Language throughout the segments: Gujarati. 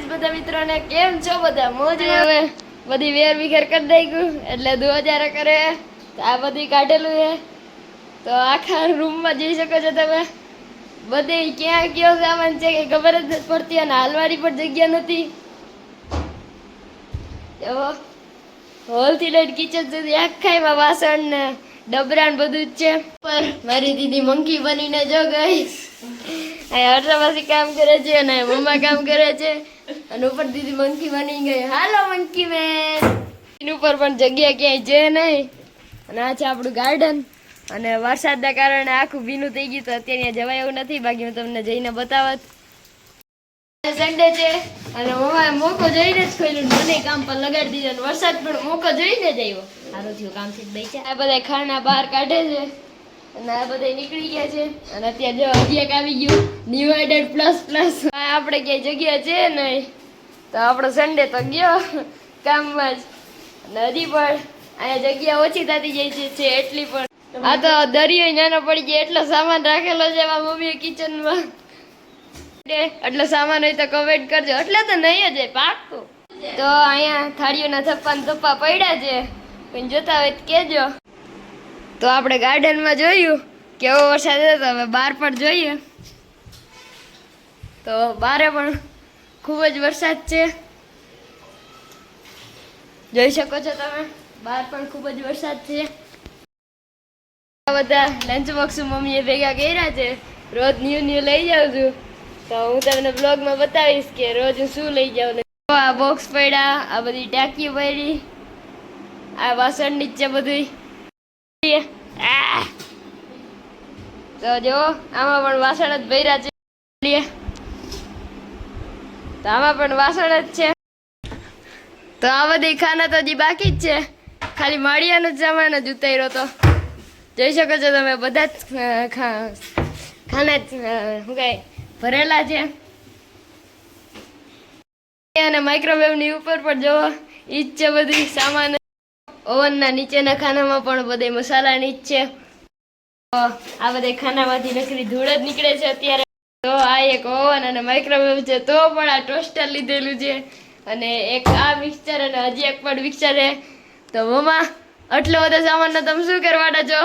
બધા મિત્રોને કેમ છો બધા મોજ હવે બધી વેર વિખેર કરી નાખ્યું એટલે 2000 કરે તો આ બધી કાઢેલું છે તો આખા રૂમમાં જઈ શકો છો તમે બધે ક્યાં કયો સામાન છે કે ખબર જ નથી પડતી અને હાલવારી પર જગ્યા નથી એવો હોલથી લઈને કિચન સુધી આખામાં વાસણ ને ડબરા ને બધું જ છે પર મારી દીદી મંકી બનીને જો ગઈ હર્ષાવાસી કામ કરે છે અને મમ્મા કામ કરે છે અને ઉપર દીદી મંકી બની ગઈ હાલો મંકી બેન એની ઉપર પણ જગ્યા ક્યાંય છે નહીં અને આ છે આપણું ગાર્ડન અને વરસાદના કારણે આખું ભીનું થઈ ગયું તો અત્યારે જવાય એવું નથી બાકી હું તમને જઈને બતાવત સન્ડે છે અને મમ્માએ મોકો જોઈને જ ખોલ્યું મને કામ પર લગાડી દીધું અને વરસાદ પણ મોકો જોઈને જ આવ્યો સારું થયું કામથી જ બેસી આ બધા ખાના બહાર કાઢે છે અને આ બધા નીકળી ગયા છે અને અત્યારે જો હજી એક આવી ગયું ડિવાઇડેડ પ્લસ પ્લસ આપણે ક્યાંય જગ્યા છે નહીં તો આપણો સન્ડે તો ગયો કામમાં જ અને હજી પણ અહીંયા જગ્યા ઓછી થતી જાય છે એટલી પણ આ તો દરિયો નાનો પડી જાય એટલો સામાન રાખેલો છે એમાં મમ્મીએ કિચનમાં એટલે સામાન હોય તો કમેન્ટ કરજો એટલે તો નહીં જ પાકું તો અહીંયા થાળીઓના થપ્પા પડ્યા છે કોઈ જોતા હોય તો કહેજો તો આપણે ગાર્ડનમાં જોયું કેવો વરસાદ હતો હવે બહાર પણ જોઈએ તો બહાર પણ ખૂબ જ વરસાદ છે જોઈ શકો છો તમે બહાર પણ ખૂબ જ વરસાદ છે બધા લંચ બોક્સ મમ્મીએ ભેગા કર્યા છે રોજ ન્યુ લઈ જાઉં છું તો હું તમને બ્લોગમાં બતાવીશ કે રોજ હું શું લઈ જાઉં આ બોક્સ પડ્યા આ બધી ટાંકી પડી આ વાસણ નીચે બધું તો જો આમાં પણ વાસણ જ ભર્યા છે તો આમાં પણ વાસણ જ છે તો આ બધી ખાના તો હજી બાકી જ છે ખાલી માળિયાનો જ સામાન જ ઉતાર્યો તો જોઈ શકો છો તમે બધા જ ખાના શું કહે ભરેલા છે અને માઇક્રોવેવની ઉપર પણ જો ઈ જ છે બધી સામાન ઓવનના નીચેના ખાનામાં પણ બધે મસાલાની જ છે આ બધા ખાનામાંથી નકરી ધૂળ જ નીકળે છે અત્યારે તો આ એક ઓવન અને માઇક્રોવેવ છે તો પણ આ ટોસ્ટર લીધેલું છે અને એક આ મિક્સર અને હજી એક પણ મિક્સર છે તો મમ્મા આટલો બધો સામાનનો તમે શું કરવાના છો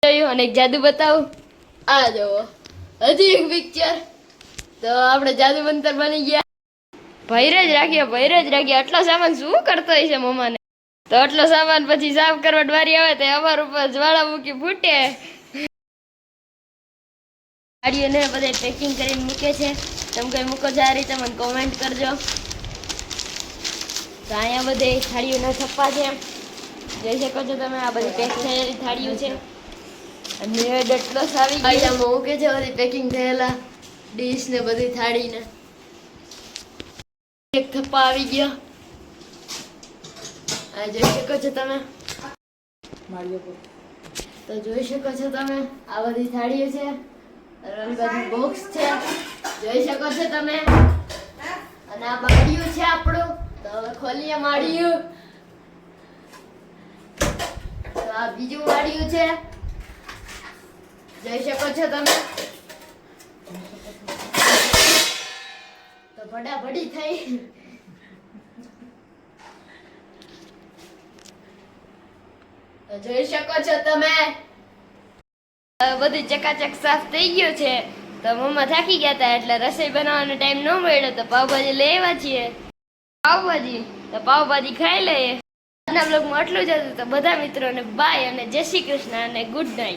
જોયું અને એક જાદુ બતાવું આ જોવો હજી એક પિક્ચર તો આપણે જાદુ મંતર બની ગયા ભૈરે જ રાખીએ આટલો સામાન શું કરતો હોય છે મમ્માને તો આટલો સામાન પછી સાફ કરવા વારી આવે તો અમાર ઉપર જ્વાળામુખી ફૂટે ગાડીઓને બધા પેકિંગ કરીને મૂકે છે તમે કઈ મૂકો છો આ રીતે મને કોમેન્ટ કરજો તો અહીંયા બધે થાળીઓના થપ્પા છે જોઈ શકો છો તમે આ બધી પેક થયેલી થાળીઓ છે અને ડટલોસ આવી ગયા મૂકે છે બધી પેકિંગ થયેલા ડીશ ને બધી થાળીને એક થપ્પા આવી ગયા આ જોઈ શકો છો તમે તો જોઈ શકો છો તમે આ બધી થાળીઓ છે રંગબેરંગી બોક્સ છે જોઈ શકો છો તમે અને આ માળિયું છે આપણું તો હવે ખોલીએ માળિયું તો આ બીજું માળિયું છે જોઈ શકો છો તમે તો ભડાભડી થઈ તો જોઈ શકો છો તમે બધું ચકાચક સાફ થઈ ગયું છે તો મમ્મા થાકી ગયા હતા એટલે રસોઈ બનાવવાનો ટાઈમ ન મળ્યો તો પાવભાજી લઈ આવ્યા છીએ પાવભાજી ખાઈ લઈએ આજના બ્લોગમાં આટલું જ હતું તો બધા મિત્રોને બાય અને જય શ્રી કૃષ્ણ અને ગુડ નાઇટ.